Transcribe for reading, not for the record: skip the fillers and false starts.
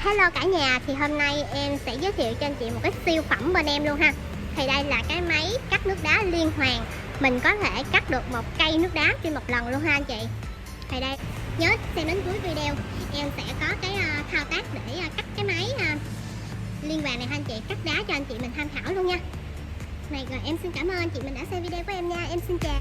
Hello cả nhà, thì hôm nay em sẽ giới thiệu cho anh chị một cái siêu phẩm bên em luôn ha. Thì đây là cái máy cắt nước đá liên hoàn. Mình có thể cắt được một cây nước đá trên một lần luôn ha anh chị. Thì đây, nhớ xem đến cuối video, em sẽ có cái thao tác để cắt cái máy liên hoàn này ha anh chị. Cắt đá cho anh chị mình tham khảo luôn nha. Này rồi, em xin cảm ơn anh chị mình đã xem video của em nha. Em xin chào.